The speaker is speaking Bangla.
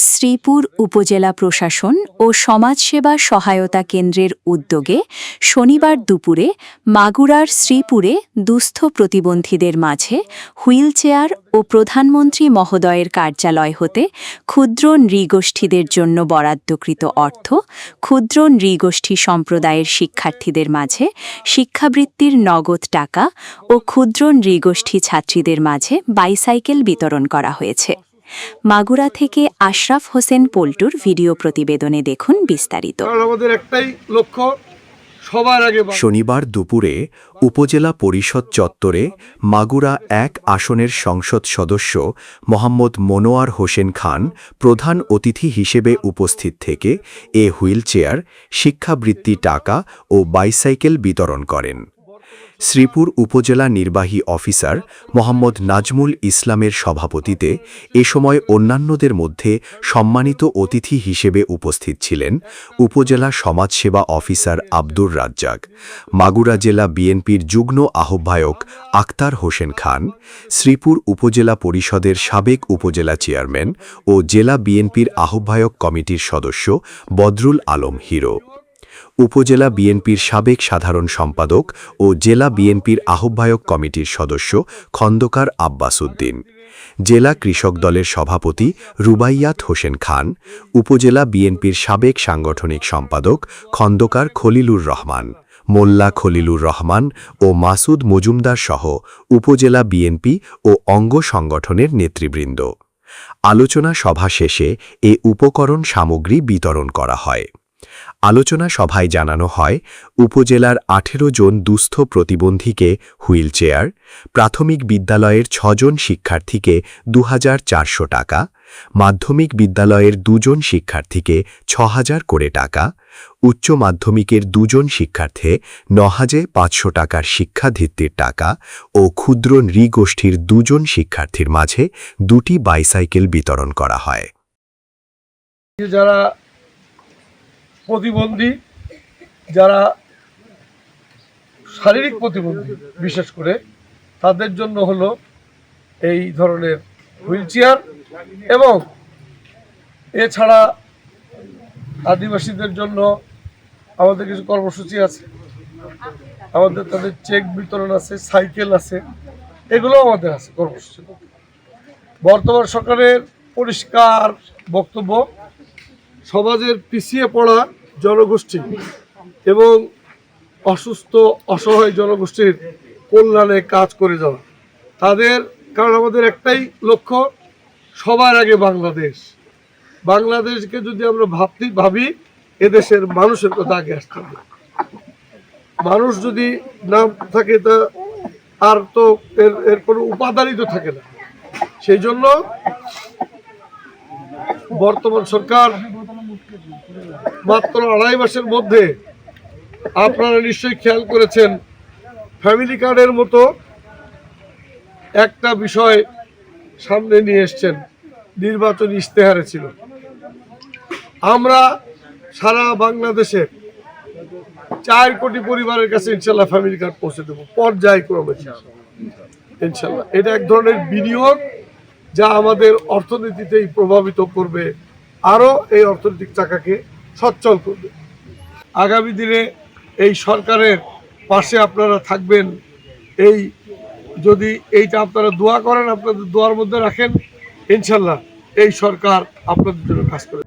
শ্রীপুর উপজেলা প্রশাসন ও সমাজসেবা সহায়তা কেন্দ্রের উদ্যোগে শনিবার দুপুরে মাগুরার শ্রীপুরে দুস্থ প্রতিবন্ধীদের মাঝে হুইলচেয়ার ও প্রধানমন্ত্রী মহোদয়ের কার্যালয় হতে ক্ষুদ্র নৃগোষ্ঠীদের জন্য বরাদ্দকৃত অর্থ ক্ষুদ্র নৃগোষ্ঠী সম্প্রদায়ের শিক্ষার্থীদের মাঝে শিক্ষাবৃত্তির নগদ টাকা ও ক্ষুদ্র নৃগোষ্ঠী ছাত্রীদের মাঝে বাইসাইকেল বিতরণ করা হয়েছে। মাগুরা থেকে আশরাফ হোসেন পল্টুর ভিডিও প্রতিবেদনে দেখুন বিস্তারিত। আমাদের একটাই লক্ষ্য, সবার আগে শনিবার দুপুরে উপজেলা পরিষদ চত্বরে মাগুরা ১ আসনের সংসদ সদস্য মোহাম্মদ মনোয়ার হোসেন খান প্রধান অতিথি হিসেবে উপস্থিত থেকে এ হুইলচেয়ার, শিক্ষাবৃত্তি টাকা ও বাইসাইকেল বিতরণ করেন। শ্রীপুর উপজেলা নির্বাহী অফিসার মোহাম্মদ নাজমুল ইসলামের সভাপতিতে এ সময় অন্যান্যদের মধ্যে সম্মানিত অতিথি হিসেবে উপস্থিত ছিলেন উপজেলা সমাজসেবা অফিসার আব্দুর রাজ্জাক, মাগুরা জেলা বিএনপির যুগ্ম আহ্বায়ক আক্তার হোসেন খান, শ্রীপুর উপজেলা পরিষদের সাবেক উপজেলা চেয়ারম্যান ও জেলা বিএনপির আহ্বায়ক কমিটির সদস্য বদরুল আলম হিরো, উপজেলা বিএনপির সাবেক সাধারণ সম্পাদক ও জেলা বিএনপির আহ্বায়ক কমিটির সদস্য খন্দকার আব্বাস উদ্দিন, জেলা কৃষক দলের সভাপতি রুবাইয়াত হোসেন খান, উপজেলা বিএনপির সাবেক সাংগঠনিক সম্পাদক খন্দকার খলিলুর রহমান, মোল্লা খলিলুর রহমান ও মাসুদ মজুমদার সহ উপজেলা বিএনপি ও অঙ্গ সংগঠনের নেতৃবৃন্দ। আলোচনা সভা শেষে এ উপকরণ সামগ্রী বিতরণ করা হয়। আলোচনা সভায় জানানো হয়, উপজেলার ১৮ জন দুস্থ প্রতিবন্ধীকে হুইলচেয়ার, প্রাথমিক বিদ্যালয়ের ৬ জন শিক্ষার্থীকে ২,৪০০ টাকা, মাধ্যমিক বিদ্যালয়ের ২ জন শিক্ষার্থীকে ৬,০০০ করে টাকা, উচ্চ মাধ্যমিকের ২ জন শিক্ষার্থী ৯,৫০০ টাকার শিক্ষাবৃত্তির টাকা ও ক্ষুদ্র নৃগোষ্ঠীর ২ জন শিক্ষার্থীর মাঝে ২টি বাইসাইকেল বিতরণ করা হয়। যারা প্রতিবন্ধী, যারা শারীরিক প্রতিবন্ধী বিশেষ করে তাদের জন্য হলো এই ধরনের হুইলচেয়ার, এবং এছাড়া আদিবাসীদের জন্য আমাদের কিছু কর্মসূচি আছে, আমাদের তাদের চেক বিতরণ আছে, সাইকেল আছে, এগুলো আমাদের আছে কর্মসূচি। বর্তমান সরকারের পরিষ্কার বক্তব্য, সমাজের পিছিয়ে পড়া জনগোষ্ঠী এবং অসুস্থ অসহায় জনগোষ্ঠীর কল্যাণে কাজ করে যাওয়া তাদের, কারণ আমাদের একটাই লক্ষ্য, সবার আগে বাংলাদেশ। বাংলাদেশকে যদি আমরা ভাবি, এদেশের মানুষের কথা আগে আসতে হবে। মানুষ যদি না থাকে তা আর তো এর কোনো উপাদানই তো থাকে না। সেই জন্য বর্তমান সরকার মাত্র ২.৫ মাসের মধ্যে, আপনারা নিশ্চয়ই খেয়াল করেছেন, ফ্যামিলি কার্ডের মতো একটা বিষয় সামনে নিয়ে এসছেন, নির্বাচনী ইশতেহারে ছিল। আমরা সারা বাংলাদেশে ৪ কোটি পরিবারের কাছে ইনশাল্লাহ ফ্যামিলি কার্ড পৌঁছে দেবো পর্যায়ক্রমে ইনশাল্লাহ। এটা এক ধরনের বিনিয়োগ যা আমাদের অর্থনীতিতেই প্রভাবিত করবে, আরও এই অর্থনৈতিক চাকাকে সচ্ছল করবে। আগামী দিনে এই সরকারের পাশে আপনারা থাকবেন, এই যদি এইটা আপনারা দোয়া করেন, আপনাদের দোয়ার মধ্যে রাখেন, ইনশাল্লাহ এই সরকার আপনাদের জন্য কাজ করে।